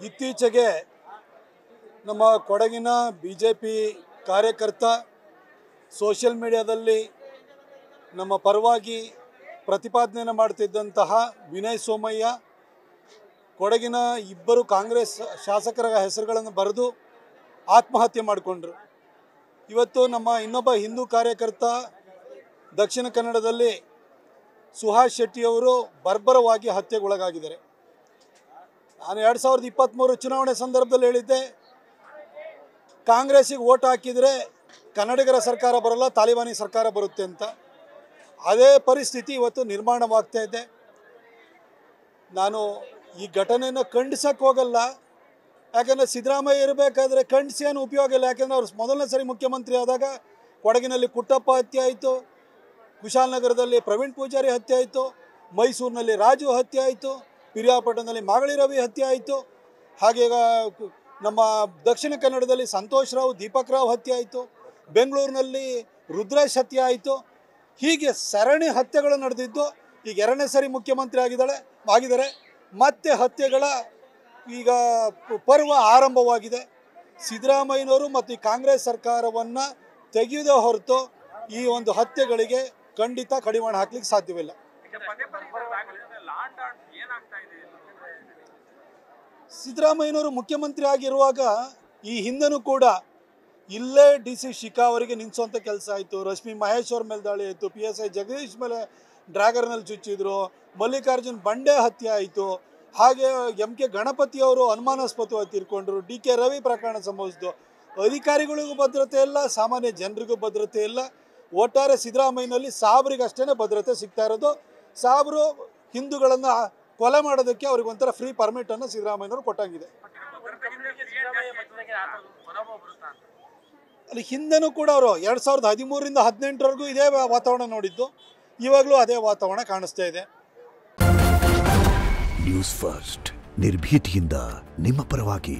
ಇತ್ತೀಚೆಗೆ ನಮ್ಮ ಕೊಡಗಿನ ಬಿಜೆಪಿ ಕಾರ್ಯಕರ್ತ ಸೋಷಿಯಲ್ ಮೀಡಿಯಾದಲ್ಲಿ ನಮ್ಮ ಪರವಾಗಿ ಪ್ರತಿಪಾದನೆಯನ್ನು ಮಾಡ್ತಿದ್ದಂತಹ ವಿನಯ್ ಸೋಮಯ್ಯ ಕೊಡಗಿನ ಇಬ್ಬರು ಕಾಂಗ್ರೆಸ್ ಶಾಸಕರ ಹೆಸರುಗಳನ್ನು ಬರೆದು ಆತ್ಮಹತ್ಯೆ ಮಾಡಿಕೊಂಡ್ರು. ಇವತ್ತು ನಮ್ಮ ಇನ್ನೊಬ್ಬ ಹಿಂದೂ ಕಾರ್ಯಕರ್ತ ದಕ್ಷಿಣ ಕನ್ನಡದಲ್ಲಿ ಸುಹಾಸ್ ಶೆಟ್ಟಿಯವರು ಬರ್ಬರವಾಗಿ ಹತ್ಯೆಗೊಳಗಾಗಿದ್ದಾರೆ. ನಾನು 2023 ಚುನಾವಣೆ ಸಂದರ್ಭದಲ್ಲಿ ಹೇಳಿದ್ದೆ, ಕಾಂಗ್ರೆಸ್ಸಿಗೆ ಓಟ್ ಹಾಕಿದರೆ ಕನ್ನಡಿಗರ ಸರ್ಕಾರ ಬರಲ್ಲ, ತಾಲಿಬಾನಿ ಸರ್ಕಾರ ಬರುತ್ತೆ ಅಂತ. ಅದೇ ಪರಿಸ್ಥಿತಿ ಇವತ್ತು ನಿರ್ಮಾಣವಾಗ್ತಾ ಇದೆ. ನಾನು ಈ ಘಟನೆಯನ್ನು ಖಂಡಿಸಕ್ಕೆ ಹೋಗಲ್ಲ, ಯಾಕಂದರೆ ಸಿದ್ದರಾಮಯ್ಯ ಇರಬೇಕಾದ್ರೆ ಖಂಡಿಸಿ ಏನು ಉಪಯೋಗ ಇಲ್ಲ. ಯಾಕೆಂದರೆ ಅವರು ಮೊದಲನೇ ಸರಿ ಮುಖ್ಯಮಂತ್ರಿ ಆದಾಗ ಕೊಡಗಿನಲ್ಲಿ ಕುಟ್ಟಪ್ಪ ಹತ್ಯೆ ಆಯಿತು, ಕುಶಾಲನಗರದಲ್ಲಿ ಪ್ರವೀಣ್ ಪೂಜಾರಿ ಹತ್ಯೆ ಆಯಿತು, ಮೈಸೂರಿನಲ್ಲಿ ರಾಜು ಹತ್ಯೆ ಆಯಿತು, ಪಿರಿಯಾಪಟ್ಟಣದಲ್ಲಿ ಮಾಗಳಿ ರವಿ ಹತ್ಯೆ ಆಯಿತು, ಹಾಗೆ ನಮ್ಮ ದಕ್ಷಿಣ ಕನ್ನಡದಲ್ಲಿ ಸಂತೋಷ್ ರಾವ್ ದೀಪಕ್ ರಾವ್ ಹತ್ಯೆ ಆಯಿತು, ಬೆಂಗಳೂರಿನಲ್ಲಿ ರುದ್ರೇಶ್ ಹತ್ಯೆ ಆಯಿತು. ಹೀಗೆ ಸರಣಿ ಹತ್ಯೆಗಳು ನಡೆದಿದ್ದು. ಈಗ ಎರಡನೇ ಸರಿ ಮುಖ್ಯಮಂತ್ರಿ ಆಗಿದ್ದಾರೆ. ಮತ್ತೆ ಹತ್ಯೆಗಳ ಈಗ ಪರ್ವ ಆರಂಭವಾಗಿದೆ. ಸಿದ್ದರಾಮಯ್ಯನವರು ಮತ್ತು ಈ ಕಾಂಗ್ರೆಸ್ ಸರ್ಕಾರವನ್ನು ತೆಗೆಯುವುದೇ ಹೊರತು ಈ ಒಂದು ಹತ್ಯೆಗಳಿಗೆ ಖಂಡಿತ ಕಡಿವಾಣ ಹಾಕ್ಲಿಕ್ಕೆ ಸಾಧ್ಯವಿಲ್ಲ. ಸಿದ್ದರಾಮಯ್ಯನವರು ಮುಖ್ಯಮಂತ್ರಿ ಆಗಿರುವಾಗ ಈ ಹಿಂದೆನೂ ಕೂಡ ಇಲ್ಲೇ DC ಶಿಖಾ ಅವರಿಗೆ ನಿಲ್ಲಿಸುವಂಥ ಕೆಲಸ ಆಯಿತು. ರಶ್ಮಿ ಮಹೇಶ್ ಅವ್ರ ಮೇಲೆ ದಾಳಿ ಆಯಿತು, PSI ಜಗದೀಶ್ ಮೇಲೆ ಡ್ರ್ಯಾಗರ್ನಲ್ಲಿ ಚುಚ್ಚಿದ್ರು, ಮಲ್ಲಿಕಾರ್ಜುನ್ ಬಂಡೆ ಹತ್ಯೆ ಆಯಿತು, ಹಾಗೆ MK ಗಣಪತಿ ಅವರು ಅನುಮಾನಾಸ್ಪದವಾಗಿ ತೀರ್ಕೊಂಡ್ರು, DK ರವಿ ಪ್ರಕರಣ ಸಂಭವಿಸಿತು. ಅಧಿಕಾರಿಗಳಿಗೂ ಭದ್ರತೆ ಇಲ್ಲ, ಸಾಮಾನ್ಯ ಜನರಿಗೂ ಭದ್ರತೆ ಇಲ್ಲ. ಒಟ್ಟಾರೆ ಸಿದ್ದರಾಮಯ್ಯನಲ್ಲಿ ಸಾಬ್ರಿಗಷ್ಟೇ ಭದ್ರತೆ ಸಿಗ್ತಾ ಇರೋದು. ಸಾಬ್ರು ಹಿಂದೂಗಳನ್ನು ಕೊಲೆ ಮಾಡೋದಕ್ಕೆ ಅವ್ರಿಗೆ ಒಂಥರ ಫ್ರೀ ಪರ್ಮಿಟನ್ನು ಸಿದ್ದರಾಮಯ್ಯನವರು ಕೊಟ್ಟಂಗಿದೆ. ಅಲ್ಲಿ ಹಿಂದೆನೂ ಕೂಡ ಅವರು 2013ರಿಂದ 2018ವರೆಗೂ ಇದೇ ವಾತಾವರಣ ನೋಡಿದ್ದು. ಇವಾಗಲೂ ಅದೇ ವಾತಾವರಣ ಕಾಣಿಸ್ತಾ ಇದೆ. ನ್ಯೂಸ್ ಫಸ್ಟ್ ನಿರ್ಭೀತಿಯಿಂದ ನಿಮ್ಮ ಪರವಾಗಿ.